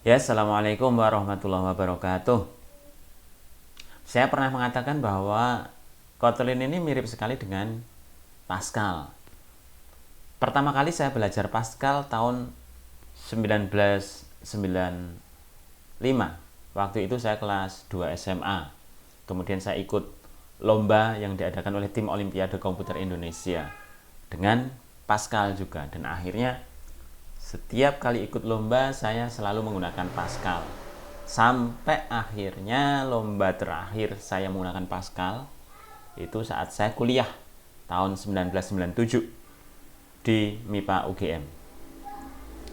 Ya, assalamualaikum warahmatullahi wabarakatuh. Saya pernah mengatakan bahwa Kotlin ini mirip sekali dengan Pascal. Pertama kali saya belajar Pascal tahun 1995. Waktu itu saya kelas 2 SMA. Kemudian saya ikut lomba yang diadakan oleh tim Olimpiade Komputer Indonesia dengan Pascal juga. Dan akhirnya setiap kali ikut lomba saya selalu menggunakan Pascal. Sampai akhirnya lomba terakhir saya menggunakan Pascal itu saat saya kuliah tahun 1997 di MIPA UGM.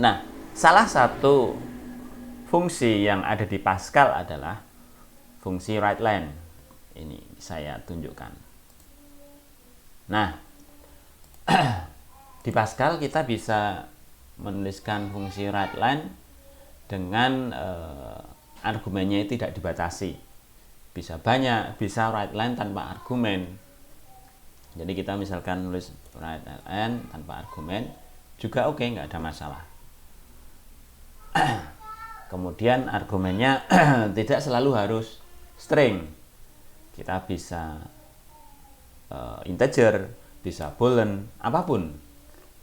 Nah, salah satu fungsi yang ada di Pascal adalah fungsi write-len. Ini saya tunjukkan. Nah, di Pascal kita bisa menuliskan fungsi write-len dengan argumennya tidak dibatasi. Bisa banyak, bisa write-len tanpa argumen. Jadi kita misalkan nulis write-len tanpa argumen juga oke, nggak ada masalah. Kemudian argumennya tidak selalu harus string. Kita bisa integer, bisa boolean, apapun.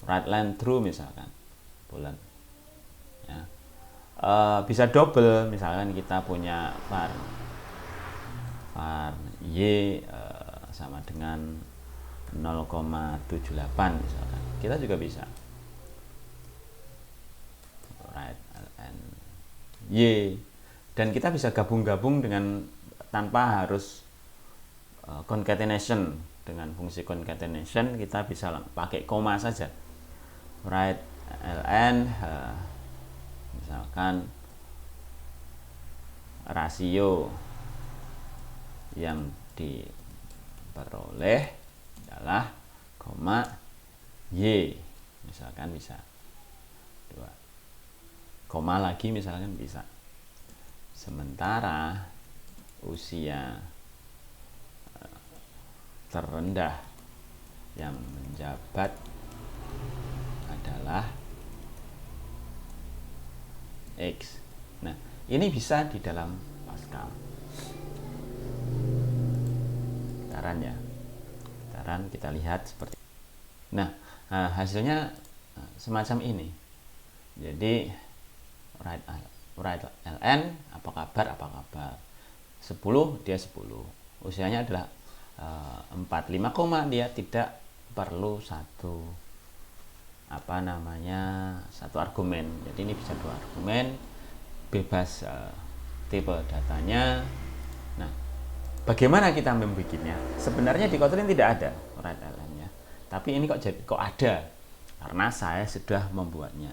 Write-len true misalkan, boolean. Ya. Bisa double, misalkan kita punya var y sama dengan 0,78 misalkan, kita juga bisa write-len y, dan kita bisa gabung-gabung dengan tanpa harus concatenation. Dengan fungsi concatenation kita bisa pakai koma saja. Write-len misalkan rasio yang diperoleh adalah koma y, misalkan bisa 2 koma lagi misalkan bisa. Sementara usia terendah yang menjabat adalah X. Nah, ini bisa di dalam Pascal. Ya, sekarang kita lihat seperti. Nah, hasilnya semacam ini. Jadi write-len apa kabar, 10 dia 10. Usianya adalah 45, dia tidak perlu satu argumen. Jadi ini bisa 2 argumen, bebas tipe datanya. Nah, bagaimana kita membuatnya? Sebenarnya di Kotlin tidak ada write-len-nya, tapi ini kok ada, karena saya sudah membuatnya.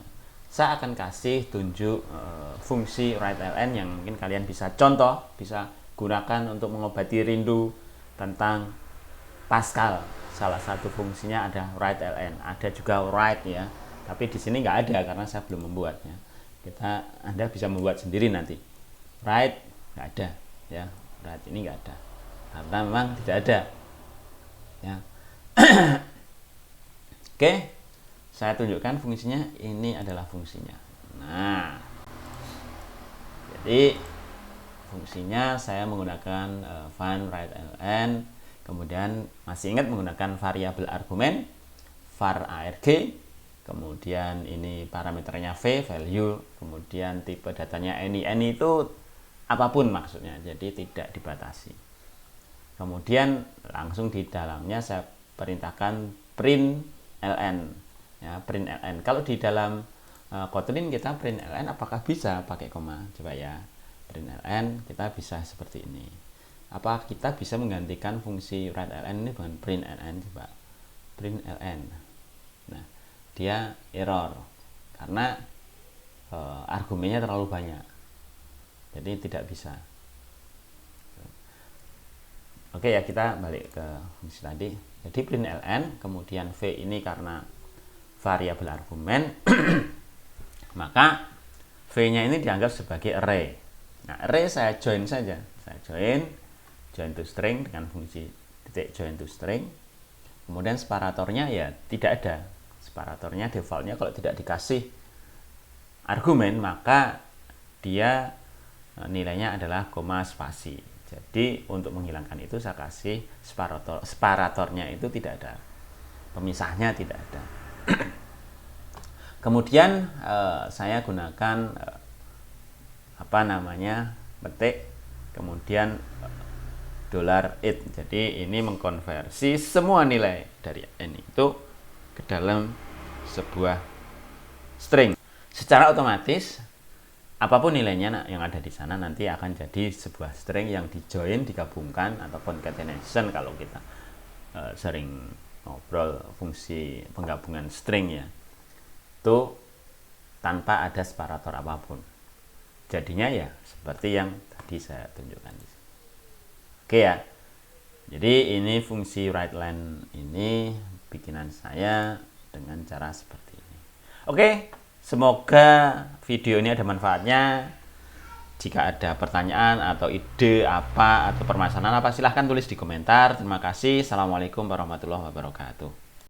Saya akan kasih tunjuk fungsi write-len yang mungkin kalian bisa contoh, bisa gunakan untuk mengobati rindu tentang Pascal. Salah satu fungsinya ada write-len, ada juga write ya, tapi di sini nggak ada karena saya belum membuatnya. Anda bisa membuat sendiri nanti. Write nggak ada ya, write ini nggak ada karena memang tidak ada ya. Oke, saya tunjukkan fungsinya. Ini adalah fungsinya. Nah, jadi fungsinya saya menggunakan var write-len, kemudian masih ingat menggunakan variabel argumen var arg, kemudian ini parameternya v, value, kemudian tipe datanya any itu apapun maksudnya, jadi tidak dibatasi. Kemudian langsung di dalamnya saya perintahkan print ln ya, print ln. Kalau di dalam Kotlin kita print ln apakah bisa pakai koma? Coba ya, print ln kita bisa seperti ini. Apa kita bisa menggantikan fungsi write ln ini dengan print ln? Coba print ln. Nah, dia error karena argumennya terlalu banyak, jadi tidak bisa. Oke ya, kita balik ke fungsi tadi. Jadi print ln, kemudian v ini karena variabel argumen maka v-nya ini dianggap sebagai array. Nah, array saya join saja. Saya join to string dengan fungsi titik join to string. Kemudian separatornya ya tidak ada. Separatornya defaultnya kalau tidak dikasih argumen maka dia nilainya adalah koma spasi. Jadi untuk menghilangkan itu saya kasih separatornya itu tidak ada, pemisahnya tidak ada. Kemudian saya gunakan petik, kemudian $it. Jadi ini mengkonversi semua nilai dari n itu ke dalam sebuah string. Secara otomatis apapun nilainya yang ada di sana nanti akan jadi sebuah string yang dijoin, digabungkan, atau concatenation kalau kita sering ngobrol fungsi penggabungan string ya, itu tanpa ada separator apapun. Jadinya ya seperti yang tadi saya tunjukkan di sini. Oke ya. Jadi ini fungsi WriteLine ini bikinan saya dengan cara seperti ini. Oke, semoga video ini ada manfaatnya. Jika ada pertanyaan atau ide apa atau permasalahan apa, silahkan tulis di komentar. Terima kasih. Assalamualaikum warahmatullahi wabarakatuh.